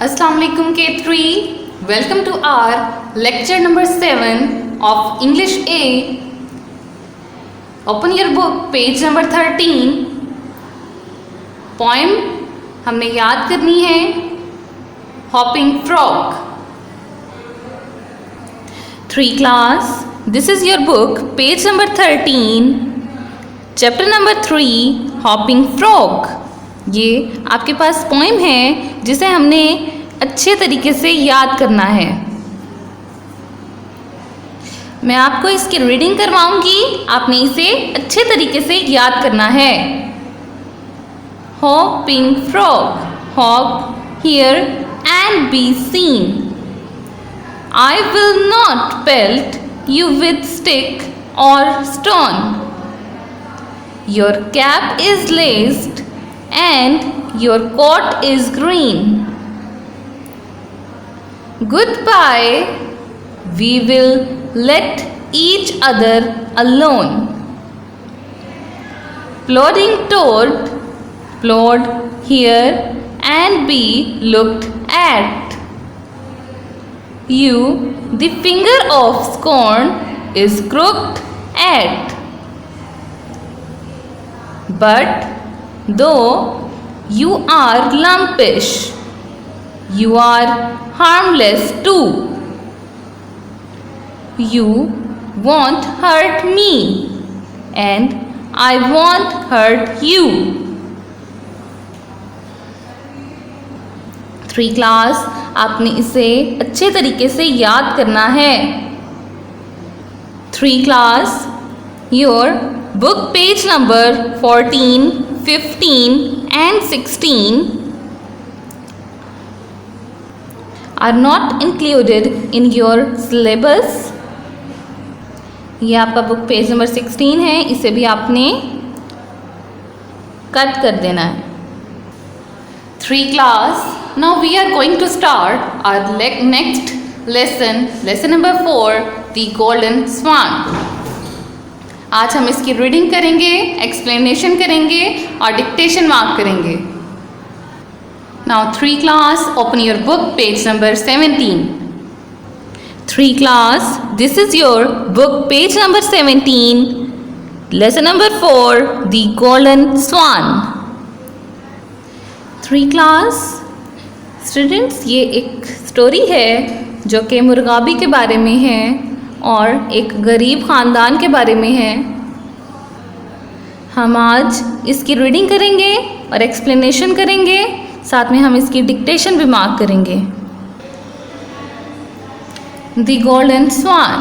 Assalamu alaikum K3. Welcome to our lecture number 7 of English A. Open your book, page number 13. Poem हमने याद करनी है Hopping Frog. 3 class, this is your book, page number 13, chapter number 3, Hopping Frog. ये आपके पास poem है जिसे हमने अच्छे तरीके से याद करना है। मैं आपको इसकी रीडिंग करवाऊंगी, आपने इसे अच्छे तरीके से याद करना है। Hopping frog, hop here and be seen. I will not pelt you with stick or stone. Your cap is laced and your coat is green. Goodbye, we will let each other alone. Plodding toad, plod here and be looked at. You, the finger of scorn, is crooked at. But though you are lumpish, you are harmless too. You won't hurt me, and I won't hurt you. 3 class, आपने इसे अच्छे तरीके से याद करना है। 3 class, your book page number 14, 15 and 16 are not included in your syllabus. ये आपका बुक पेज नंबर 16 है, इसे भी आपने कट कर देना है। 3 class, now we are going to start our next lesson number 4, the golden swan. आज हम इसकी रीडिंग करेंगे, एक्सप्लेनेशन करेंगे और डिक्टेशन मार्क करेंगे। Now 3 class, open your book, page number 17. 3 class, this is your book, page number 17, lesson number 4, the golden swan. 3 class, students, ये एक story है जो कि मुर्गाबी के बारे में है और एक गरीब ख़ानदान के बारे में है। हम आज इसकी रीडिंग करेंगे और एक्सप्लेनेशन करेंगे, साथ में हम इसकी डिक्टेशन भी मार्क करेंगे। द गोल्डन स्वान,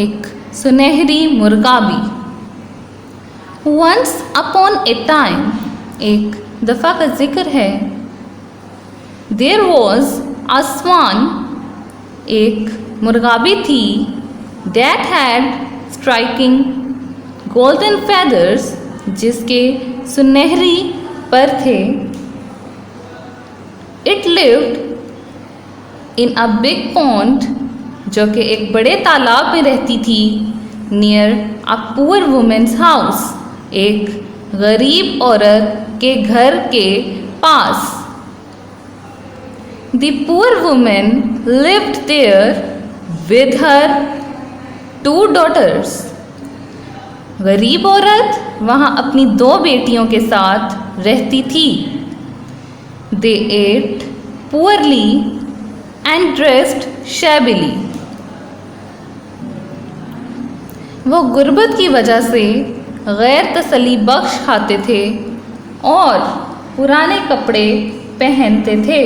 एक सुनहरी मुर्गाबी। वंस अपॉन ए टाइम, एक दफ़ा का जिक्र है। देयर वॉज अ स्वान, एक मुर्गाबी थी। That had striking golden feathers, जिसके सुनहरी पर थे। It lived in a big pond, जो कि एक बड़े तालाब में रहती थी। Near a poor woman's house, एक गरीब औरत के घर के पास। The poor woman lived there with her 2 daughters. गरीब औरत वहाँ अपनी 2 बेटियों के साथ रहती थी। They ate poorly and dressed shabbily. वो गुर्बत की वजह से गैर तसल्ली बख्श खाते थे और पुराने कपड़े पहनते थे।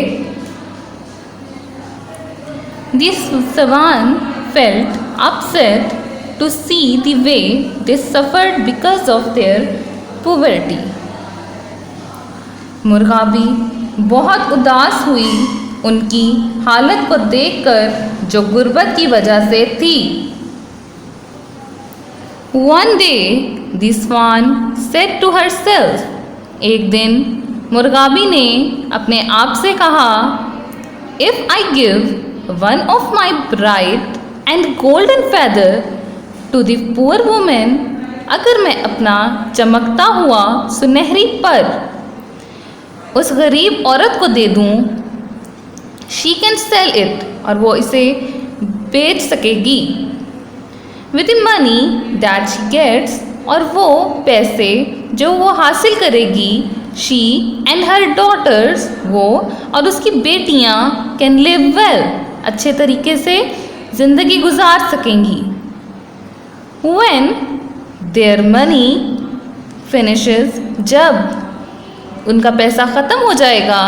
This swan felt upset to see the way they suffered because of their poverty. मुर्गाबी बहुत उदास हुई उनकी हालत को देखकर जो गुर्बत की वजह से थी। One day the swan said to herself, एक दिन मुर्गाबी ने अपने आप से कहा, If I give one of my bright and golden feather to the poor woman, अगर मैं अपना चमकता हुआ सुनहरी पर उस गरीब औरत को दे दूं, शी कैन सेल इट, और वो इसे बेच सकेगी। With the money that she gets, और वो पैसे जो वो हासिल करेगी, शी एंड हर डॉटर्स, वो और उसकी बेटियां, कैन लिव वेल, अच्छे तरीके से ज़िंदगी गुजार सकेंगी। व्हेन देयर मनी फिनिशेस, जब उनका पैसा ख़त्म हो जाएगा,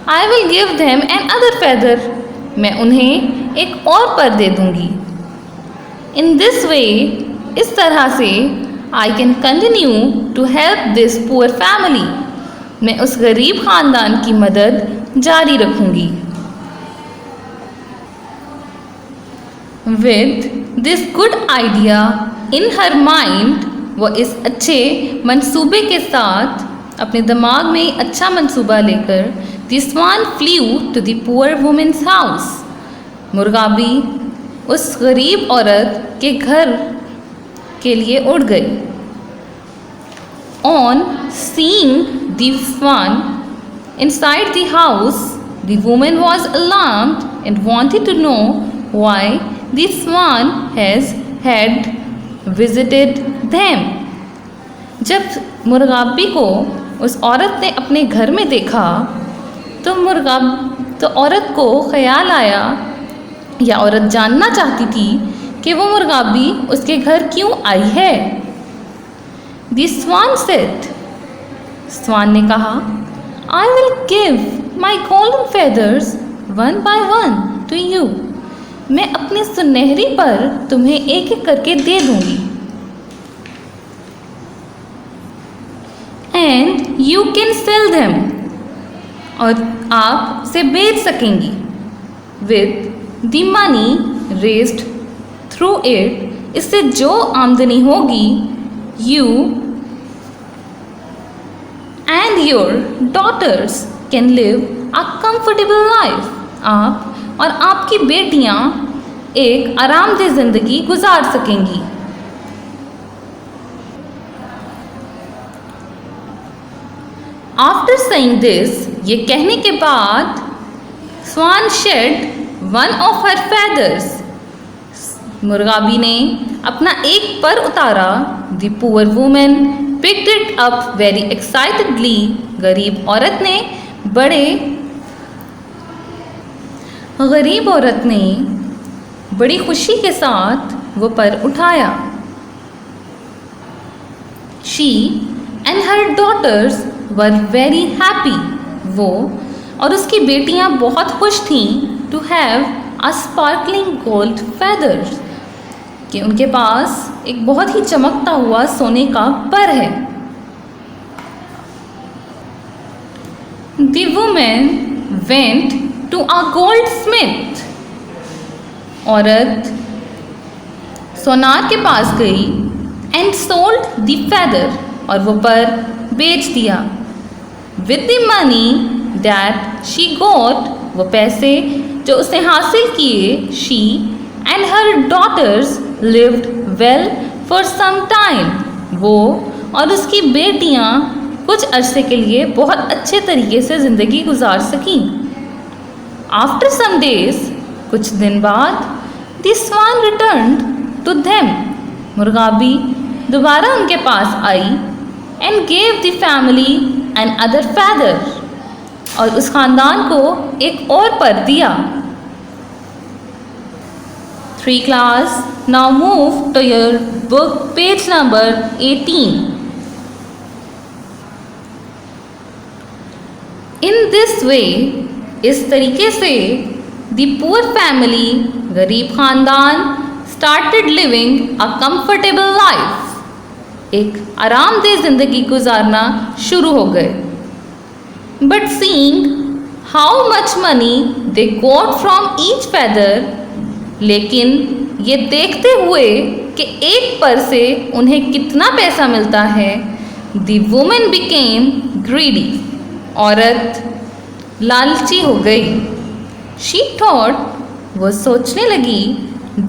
I will give them an other feather, मैं उन्हें एक और पर दे दूँगी। इन दिस वे, इस तरह से, I can continue to help this poor family, मैं उस गरीब ख़ानदान की मदद जारी रखूँगी। With this good idea in her mind, वो इस अच्छे मंसूबे के साथ, अपने दिमाग में अच्छा मंसूबा लेकर, the swan flew to the poor women's house, मुर्गाबी उस गरीब औरत के घर के लिए उड़ गई। On seeing the swan inside the house, the woman was alarmed and wanted to know why the swan had visited them. जब मुर्गाबी को उस औरत ने अपने घर में देखा तो औरत को ख्याल आया, या औरत जानना चाहती थी कि वो मुर्गाबी उसके घर क्यों आई है। The swan said, स्वान ने कहा, I will give my golden feathers one by one to you. मैं अपने सुनहरी पर तुम्हें एक एक करके दे दूंगी। And you can sell them, और आप से बेच सकेंगी। With the money raised through it, इससे जो आमदनी होगी, you and your daughters can live a comfortable life, आप और आपकी बेटियां एक आरामदेह ज़िंदगी गुजार सकेंगी। After saying this, ये कहने के बाद, Swan shed one of her feathers, मुर्गाबी ने अपना एक पर उतारा। The poor woman picked it up very excitedly, गरीब औरत ने बड़ी खुशी के साथ वो पर उठाया। She and her daughters were very happy, वो और उसकी बेटियां बहुत खुश थीं to have a sparkling gold feathers, कि उनके पास एक बहुत ही चमकता हुआ सोने का पर है। The woman went to a goldsmith, औरत सोनार के पास गई, and sold the feather, और वो पर बेच दिया। With the money that she got, वो पैसे जो उसने हासिल किए, she and her daughters lived well for some time, वो और उसकी बेटियां कुछ अरसे के लिए बहुत अच्छे तरीके से ज़िंदगी गुजार सकीं। After some days, कुछ दिन बाद, the swan returned to them, मुर्गाबी दोबारा उनके पास आई, and gave the family another feather, और उस खानदान को एक और पर दिया। 3 class, now move to your book page number 18. In this way, इस तरीके से, the poor family, गरीब खानदान, started living a comfortable life, एक आरामदेह ज़िंदगी गुजारना शुरू हो गए। But seeing how much money they got from each feather, लेकिन ये देखते हुए कि एक पर से उन्हें कितना पैसा मिलता है, the woman became greedy, औरत लालची हो गई। She thought, वो सोचने लगी,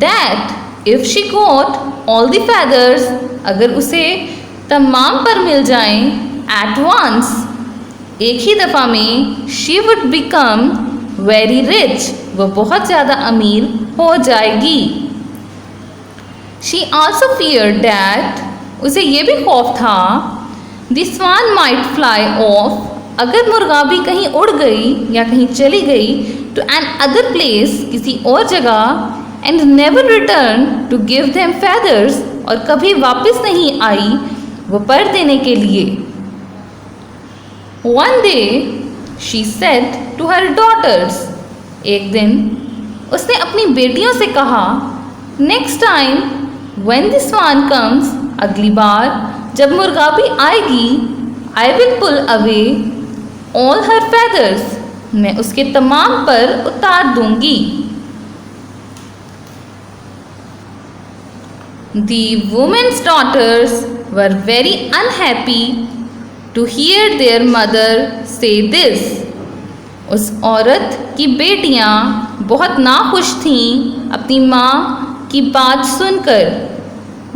that if she got all the feathers, अगर उसे तमाम पर मिल जाएं at once, एक ही दफ़ा में, she would become very rich, वो बहुत ज़्यादा अमीर हो जाएगी। शी ऑल्सो फियर डैट, उसे ये भी खौफ था, the swan might fly off, अगर मुर्गाबी कहीं उड़ गई या कहीं चली गई टू एन अदर प्लेस, किसी और जगह, and never return to give them feathers, और कभी वापस नहीं आई वो पर देने के लिए। One day she said to her daughters, एक दिन उसने अपनी बेटियों से कहा, next time when the swan comes, अगली बार जब मुर्गाबी आएगी, I will pull away all her feathers, मैं उसके तमाम पर उतार दूंगी। The women's daughters were very unhappy to hear their mother say this. उस औरत की बेटियां बहुत नाखुश थीं अपनी माँ की बात सुनकर।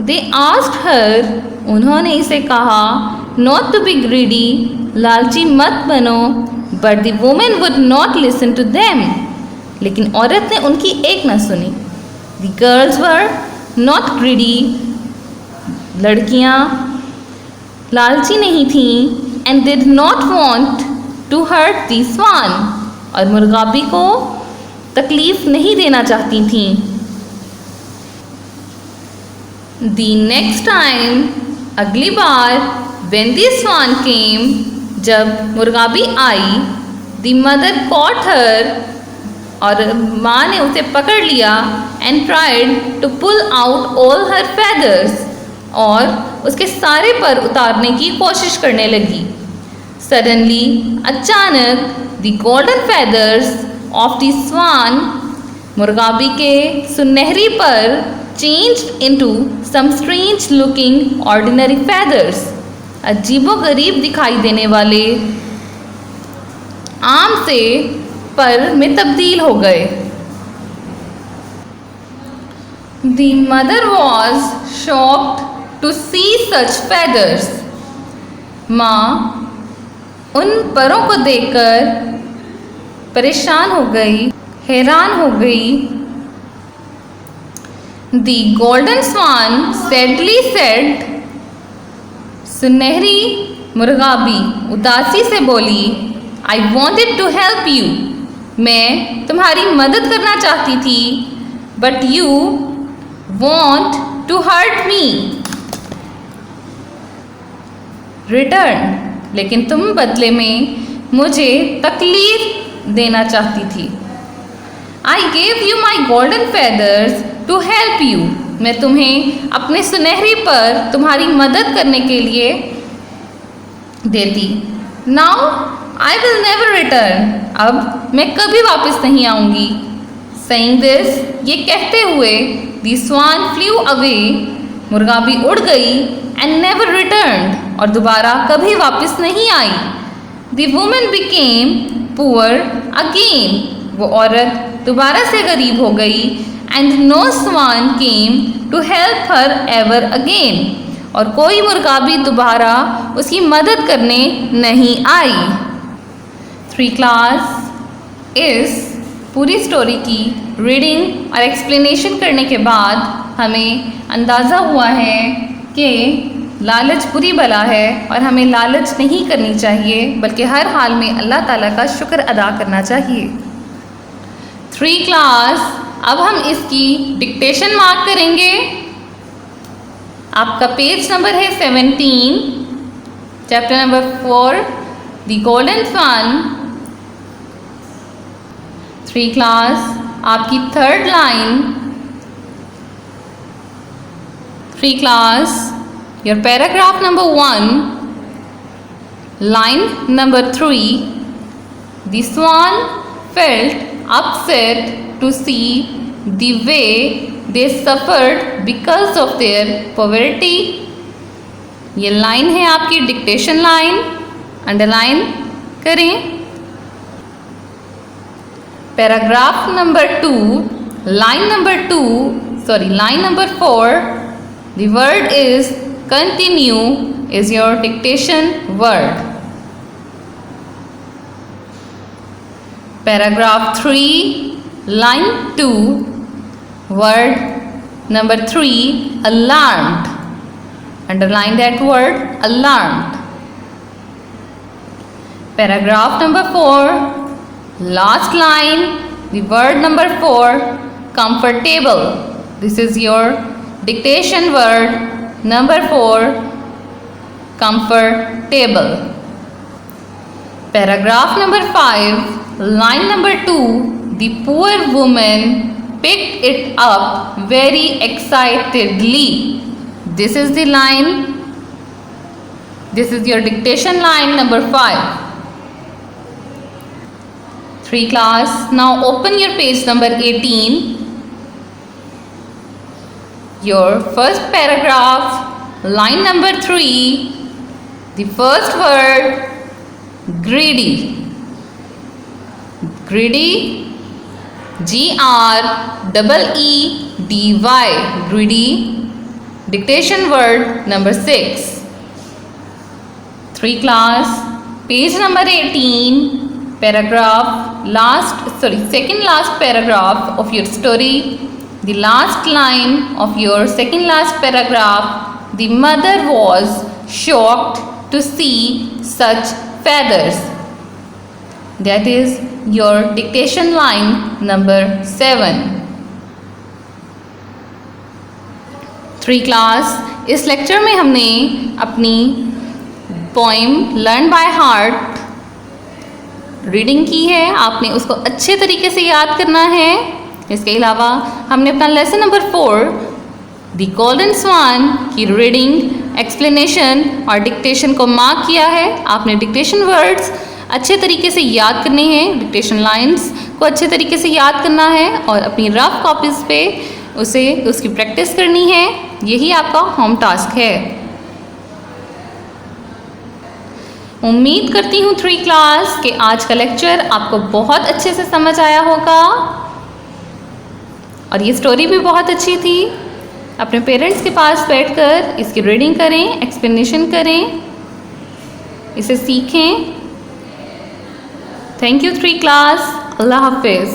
They asked her, उन्होंने इसे कहा, not to be greedy, लालची मत बनो, but the woman would not listen to them. लेकिन औरत ने उनकी एक न सुनी। The girls were not greedy, लड़कियाँ लालची नहीं थीं, and did not want to hurt the swan, और मुर्गाबी को तकलीफ नहीं देना चाहती थीं। The next time, अगली बार, when the swan came, जब मुर्गाबी आई, the mother caught her, और माँ ने उसे पकड़ लिया, and tried to pull out all her feathers, और उसके सारे पर उतारने की कोशिश करने लगी। Suddenly, अचानक, the golden feathers of the swan, मुर्गाबी के सुनहरी पर, changed into some strange looking ordinary feathers, अजीबोगरीब दिखाई देने वाले आम से पर में तब्दील हो गए। The mother was shocked to see such feathers. माँ उन परों को देखकर परेशान हो गई, हैरान हो गई। The golden swan sadly said, सुनहरी मुर्गाबी उदासी से बोली, I wanted to help you, मैं तुम्हारी मदद करना चाहती थी, but you want to hurt me. Return, लेकिन तुम बदले में मुझे तकलीफ देना चाहती थी। I gave you my golden feathers to help you, मैं तुम्हें अपने सुनहरी पर तुम्हारी मदद करने के लिए देती। Now I will never return, अब मैं कभी वापस नहीं आऊँगी। Saying this, ये कहते हुए, the swan flew away, मुर्गाबी उड़ गई, and never returned, और दोबारा कभी वापस नहीं आई। The woman became poor again, वो औरत दोबारा से गरीब हो गई, and no swan came to help her ever again, और कोई मुर्गाबी दोबारा उसकी मदद करने नहीं आई। 3 क्लास इस पूरी स्टोरी की रीडिंग और एक्सप्लेनेशन करने के बाद हमें अंदाज़ा हुआ है कि लालच बुरी बला है और हमें लालच नहीं करनी चाहिए, बल्कि हर हाल में अल्लाह ताला का शुक्र अदा करना चाहिए। 3 क्लास, अब हम इसकी डिक्टेशन मार्क करेंगे। आपका पेज नंबर है 17, chapter number 4, the golden sun. 3 class, आपकी 3rd line. 3 class, your paragraph number 1, line number 3, the swan felt upset to see the way they suffered because of their poverty. ये line है आपकी dictation line, underline करें। Paragraph number 2, line number 4, the word is continue is your dictation word. Paragraph 3, line 2, word number 3, alarmed. Underline that word, alarmed. Paragraph number 4, last line, the word number 4, comfortable. This is your dictation word number 4, comfortable. Paragraph number 5, line number 2, the poor woman picked it up very excitedly. This is the line. This is your dictation line number 5. 3 class. Now open your page number 18. Your first paragraph, line number 3, the first word, greedy. Greedy, G-R-E-E-D-Y, greedy. Dictation word number 6. 3 class, page number 18, paragraph, second last paragraph of your story. The last line of your second last paragraph, the mother was shocked to see such feathers. That is your dictation line number 7. 3 class, इस lecture में हमने अपनी poem learn by heart reading की है. आपने उसको अच्छे तरीके से याद करना है. इसके अलावा हमने अपना लेसन नंबर 4 द गोल्डन स्वान की रीडिंग, एक्सप्लेनेशन और डिक्टेशन को मार्क किया है. आपने डिक्टेशन वर्ड्स अच्छे तरीके से याद करने हैं, डिक्टेशन लाइंस को अच्छे तरीके से याद करना है और अपनी रफ कॉपीज़ पे उसकी प्रैक्टिस करनी है. यही आपका होम टास्क है. उम्मीद करती हूँ 3 क्लास के आज का लेक्चर आपको बहुत अच्छे से समझ आया होगा और ये स्टोरी भी बहुत अच्छी थी. अपने पेरेंट्स के पास बैठकर इसकी रीडिंग करें, एक्सप्लेनेशन करें, इसे सीखें. Thank you 3 class. अल्लाह हाफिज़.